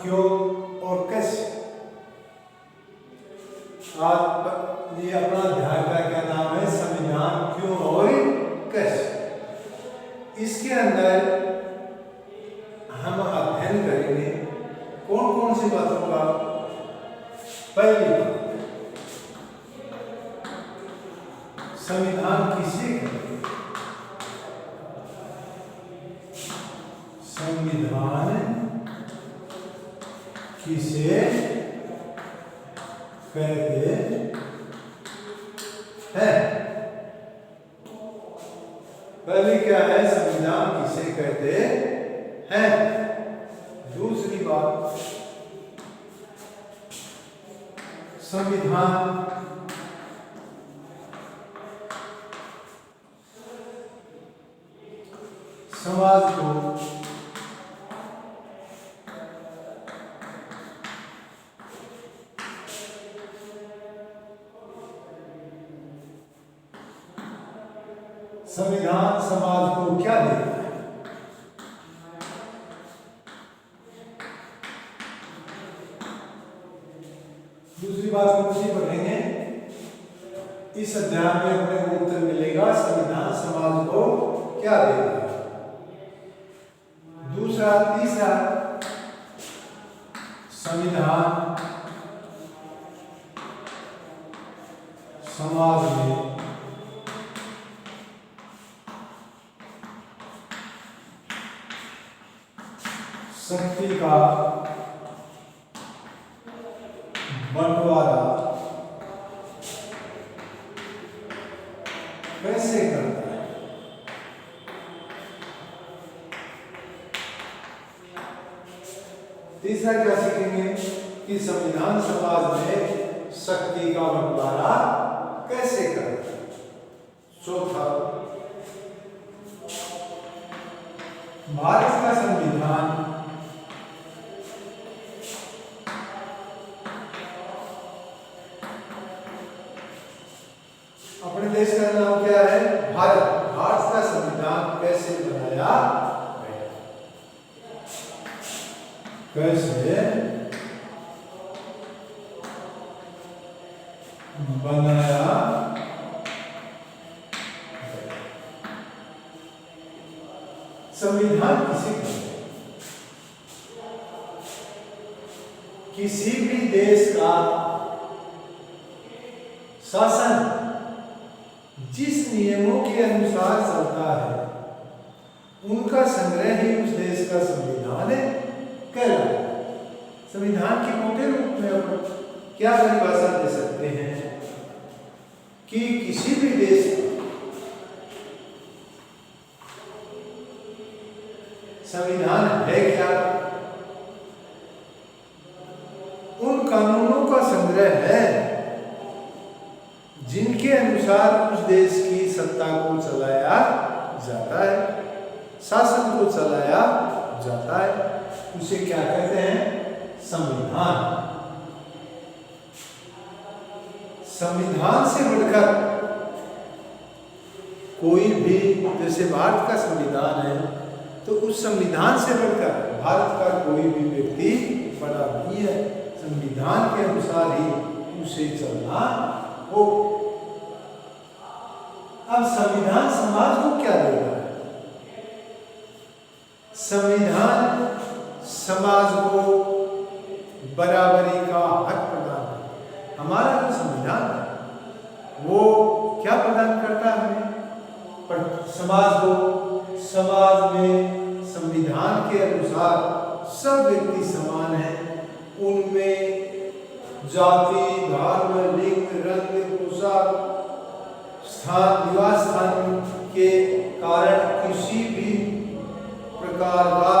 क्यों और कैसे। आज ये अपना अध्याय का क्या नाम है, संविधान क्यों और कैसे। इसके अंदर हम अध्ययन करेंगे कौन कौन सी बातों का। पहली बात, संविधान किसे कहते हैं। संविधान किसे कहते हैं। पहली क्या है, संविधान किसे कहते हैं। दूसरी बात, संविधान समाज को संविधान समाज को क्या देता है। दूसरी बात कौन सी पढ़ेंगे, इस अध्याय में अपने को उत्तर मिलेगा संविधान समाज को क्या देता है। दूसरा, तीसरा, संविधान समाज में शक्ति का बंटवारा कैसे करता है। तीसरा क्या सीखेंगे कि संविधान समाज में शक्ति का बंटवारा कैसे करता है। चौथा, भारत का संविधान अपने देश का नाम क्या है, भारत। भारत का संविधान कैसे बनाया गया, कैसे बनाया गया। संविधान किसे कहते हैं। किसी भी देश का शासन जिस नियमों के अनुसार चलता है उनका संग्रह ही उस देश का संविधान कहलाता है। संविधान के मोटे रूप में अपन क्या परिभाषा दे सकते हैं कि किसी भी देश का संविधान है क्या, उन कानूनों का संग्रह है जिनके अनुसार उस देश की सत्ता को चलाया जाता है, शासन को चलाया जाता है। उसे क्या कहते हैं, संविधान। संविधान से बढ़कर कोई भी, जैसे भारत का संविधान है तो उस संविधान से बढ़कर भारत का कोई भी व्यक्ति बड़ा नहीं है। संविधान के अनुसार ही उसे चलना हो। अब संविधान समाज को क्या देता है। संविधान समाज को बराबरी का हक प्रदान करता है। हमारा जो संविधान है वो क्या प्रदान करता है हमें, समाज को। समाज में संविधान के अनुसार सब व्यक्ति समान है। उनमें जाति, धर्म, लिंग, रंग, पोशाक, स्थान, निवास स्थान के कारण किसी भी प्रकार का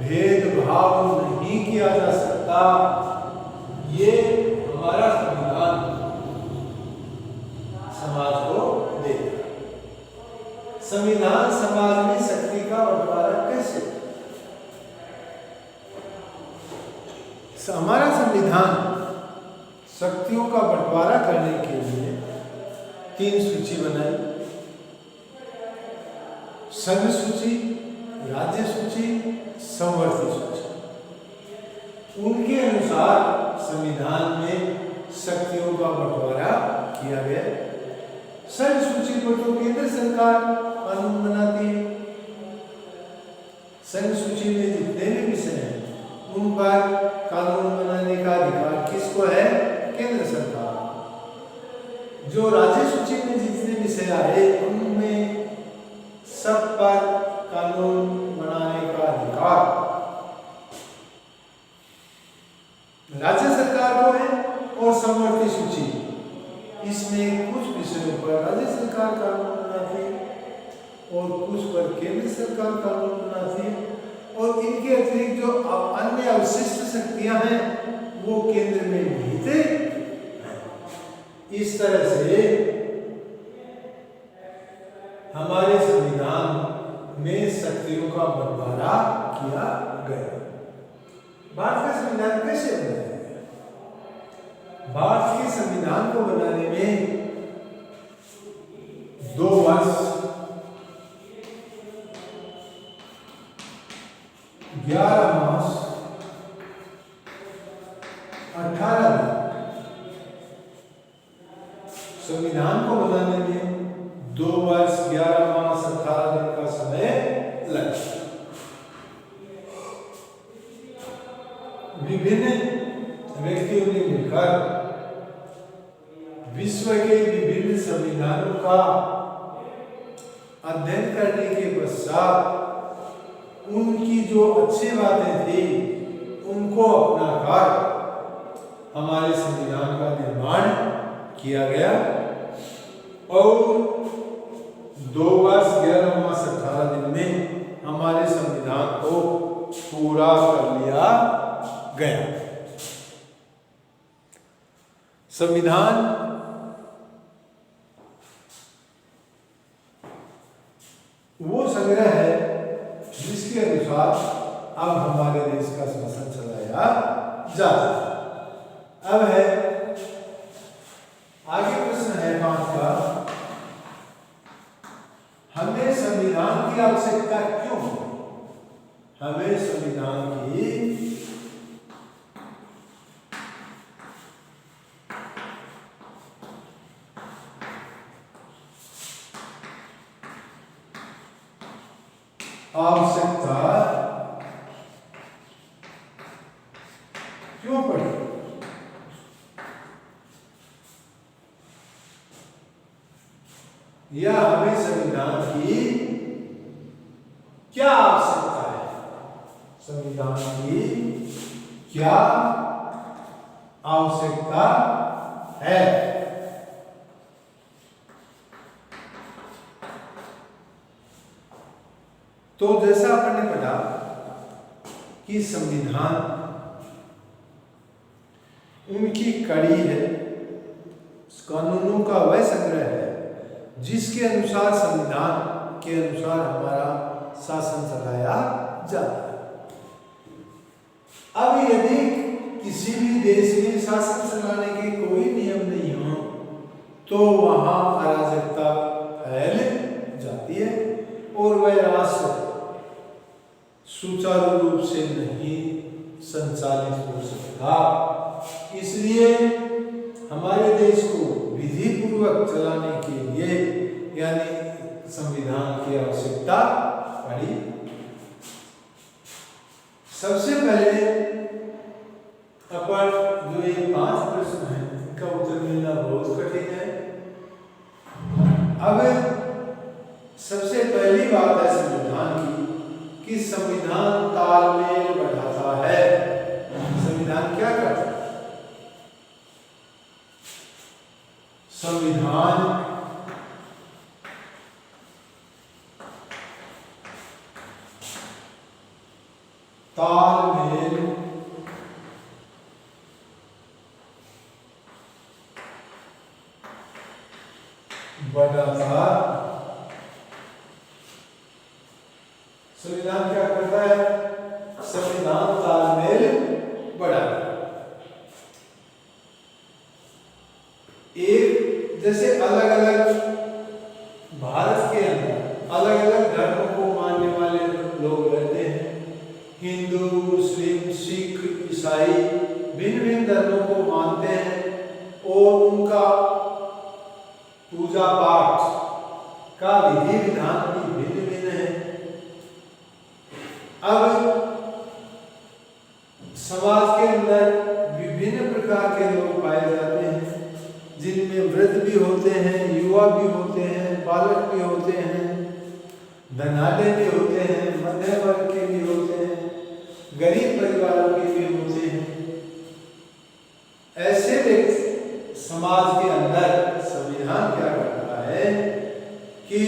भेदभाव नहीं किया जा सकता। ये हमारा संविधान समाज को देता है। संविधान समाज में शक्ति का बंटवारा कैसे। हमारा संविधान शक्तियों का बंटवारा करने के लिए 3 सूची बनाई, संघ सूची, राज्य सूची, संवर्ती सूची। उनके अनुसार संविधान में शक्तियों का बंटवारा किया गया। संघ सूची को तो केंद्र सरकार कानून बनाती है। संघ सूची में जितने भी विषय हैं उन पर कानून बनाने का अधिकार किसको है? केंद्र सरकार। जो राज्य सूची में जितने विषय आए उनमें सब पर कानून बनाने का अधिकार राज्य सरकार को है। और समवर्ती सूची, इसमें कुछ विषयों पर राज्य सरकार कानून बनाती है और कुछ पर केंद्र सरकार कानून बनाती है। और इनके अतिरिक्त जो अन्य अवशिष्ट शक्तियां हैं वो केंद्र में निहित हैं। इस तरह से हमारे संविधान में शक्तियों का बंटवारा किया गया। भारत का संविधान कैसे बनाया गया? भारत के संविधान को बनाने में 2 वर्ष 11 मास 18 दिन, संविधान को बनाने में 2 वर्ष 11 मास 18 दिन का समय लगा। विभिन्न व्यक्तियों ने मिलकर विश्व के विभिन्न संविधानों का अध्ययन करने के पश्चात उनकी जो अच्छी बातें थी उनको अपनाकर हमारे संविधान का निर्माण किया गया और 2 वर्ष 11 मास 18 दिन में हमारे संविधान को पूरा कर लिया गया। संविधान वो संग्रह है जिसके अनुसार अब हमारे देश का शासन चलाया जाता है। अब है आगे प्रश्न है 5 का, हमें संविधान की आवश्यकता क्यों? हमें संविधान की आवश्यकता क्यों पड़ी? या हमें संविधान की क्या आवश्यकता है? संविधान की क्या आवश्यकता है? तो जैसा अपन ने पढ़ा कि संविधान उनकी कड़ी है, कानूनों का वह संग्रह है जिसके अनुसार संविधान के अनुसार हमारा शासन चलाया जाता है। अब यदि किसी भी देश में शासन चलाने के कोई नियम नहीं हो तो वहां अराजकता फैल जाती है और वह राष्ट्र सुचारू रूप से नहीं संचालित हो सकता। इसलिए हमारे देश को विधि पूर्वक चलाने के लिए यानी संविधान की आवश्यकता पड़ी। सबसे पहले अपन जो ये 5 प्रश्न हैं इनका उत्तर मिलना बहुत कठिन है। अब सबसे पहली बात है संविधान की कि संविधान तालमेल बढ़ाता है। संविधान क्या करता है? संविधान तालमेल बढ़ाता। संविधान क्या करता है? संविधान तालमेल बढ़ाता है। एक जैसे अलग अलग भारत के अंदर अलग अलग धर्मों को मानने वाले लोग रहते हैं, हिंदू, मुस्लिम, सिख, ईसाई भिन्न भिन्न धर्मों को मानते हैं और उनका पूजा पाठ का विधि विधान भी भिन्न भिन्न है। अब समाज के अंदर विभिन्न प्रकार के लोग पाए जाते हैं, जिनमें वृद्ध भी होते हैं, युवा भी होते हैं, बालक भी होते हैं, धनाढ्य भी होते हैं, मध्य वर्ग के भी होते हैं, गरीब परिवारों के भी होते हैं। ऐसे व्यक्ति समाज के अंदर संविधान क्या करता है कि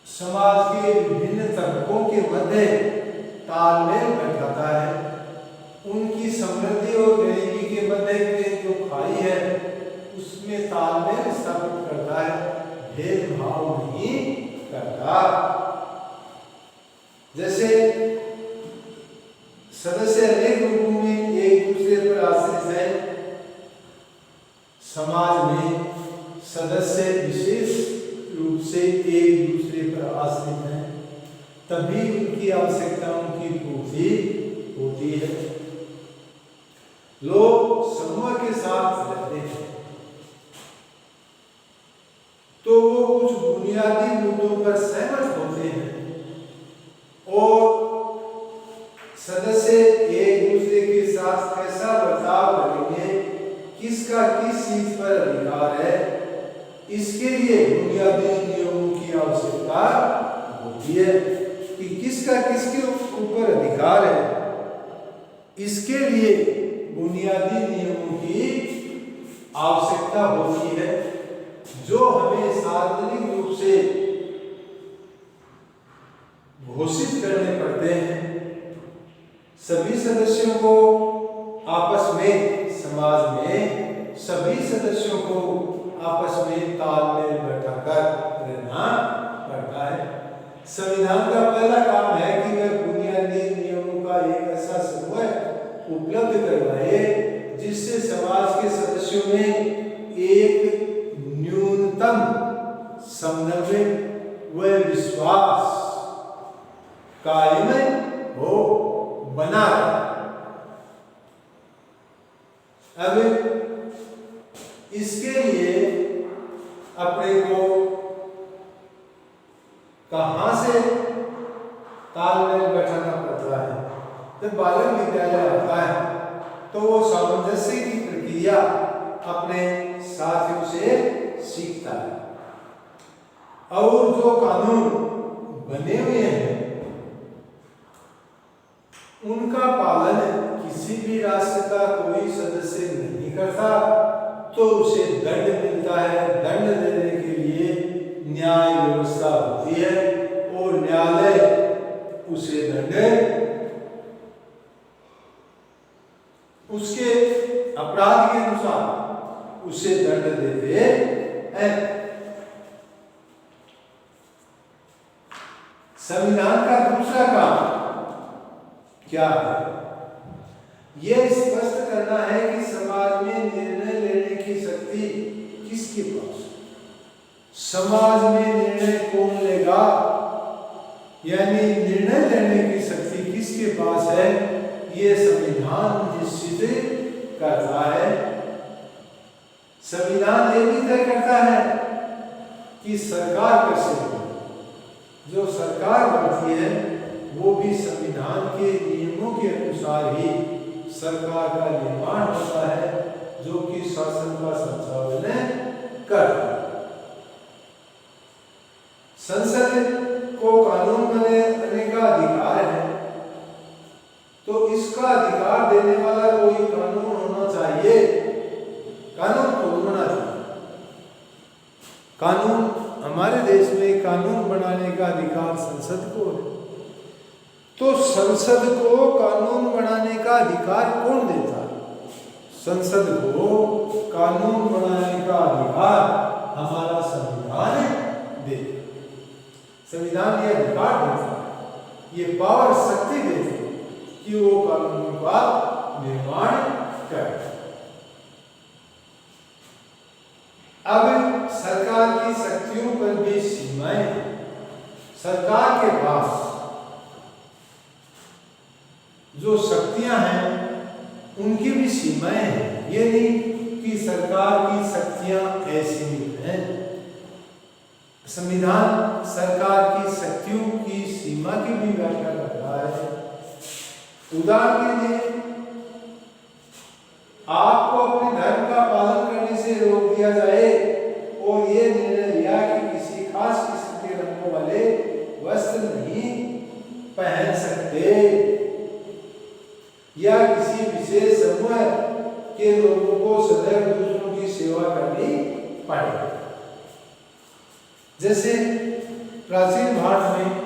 समाज के विभिन्न तबकों के मध्य तालमेल बैठाता है, उनकी समृद्धि और गरीबी के मध्य के जो खाई है उसमें तालमेल स्थापित करता है, भेदभाव नहीं करता। जैसे सदस्य अनेक रूपों में एक दूसरे पर आश्रित है, समाज में सदस्य विशेष रूप से एक दूसरे पर आश्रित हैं, तभी उनकी आवश्यकताओं की पूर्ति होती है। लोग समूह के साथ रहते हैं तो वो कुछ बुनियादी मुद्दों पर सहमत होते हैं और सदस्य एक दूसरे के साथ कैसा बर्ताव करेंगे, किसका किस चीज पर अधिकार है, इसके लिए बुनियादी नियमों की आवश्यकता होती है कि किसका किसके ऊपर अधिकार है। इसके लिए बुनियादी नियमों की आवश्यकता होती है जो हमें सार्वजनिक रूप से घोषित करने पड़ते हैं। सभी सदस्यों को आपस में, समाज में सभी सदस्यों को आपस में तालमेल बैठाकर रहना पड़ता है। संविधान का पहला काम है कि वह बुनियादी नियमों का एक ऐसा समूह उपलब्ध करवाए जिससे समाज के सदस्यों में एक न्यूनतम समन्वय व विश्वास कायम हो, बना रहे। अब इसके लिए अपने को कहां से तालमेल बैठाना पड़ता है। जब बालक विद्यालय आता है तो वो सामंजस्य की प्रक्रिया अपने साथियों से सीखता है और जो कानून बने हुए हैं उनका पालन किसी भी राष्ट्र का कोई सदस्य नहीं करता तो उसे दंड मिलता है। दंड देने के लिए न्याय व्यवस्था होती है और न्यायालय उसे दंड, उसके अपराध के अनुसार उसे दंड देते हैं। संविधान का दूसरा काम क्या है? यह स्पष्ट करना है कि समाज में निर्णय लेने की शक्ति किसके पास, समाज में निर्णय कौन लेगा, यानी निर्णय लेने की शक्ति किसके पास है, ये संविधान निश्चित करता है। संविधान ये भी तय करता है कि सरकार कैसे बने। जो सरकार बनती है वो भी संविधान के नियमों के अनुसार ही सरकार का निर्माण होता है, जो कि शासन का संचालन करता है। संसद को कानून बनाने का अधिकार है, तो इसका अधिकार देने वाला कोई कानून होना चाहिए, कानून खुद होना चाहिए। कानून, हमारे देश में कानून बनाने का अधिकार संसद को है, तो संसद को कानून बनाने का अधिकार कौन देता है? संसद को कानून बनाने का अधिकार हमारा संविधान देता है। संविधान ये अधिकार देता है, ये पावर, शक्ति देती है कि वो कानूनों का निर्माण करे। अब सरकार की शक्तियों पर भी सीमाएं हैं। सरकार के पास जो शक्तियां हैं उनकी भी सीमाएं हैं। ये नहीं कि सरकार की शक्तियां असीमित हैं। संविधान सरकार की शक्तियों की सीमा की भी व्याख्या करता है। उदाहरण के लिए आपको अपने धर्म का पालन करने से रोक दिया जाए और ये निर्णय लिया कि किसी खास किस्म के रंगों वाले वस्त्र नहीं पहन सकते या किसी विशेष समूह के लोगों को सदैव दूसरों की सेवा करनी पड़े। जैसे प्राचीन भारत में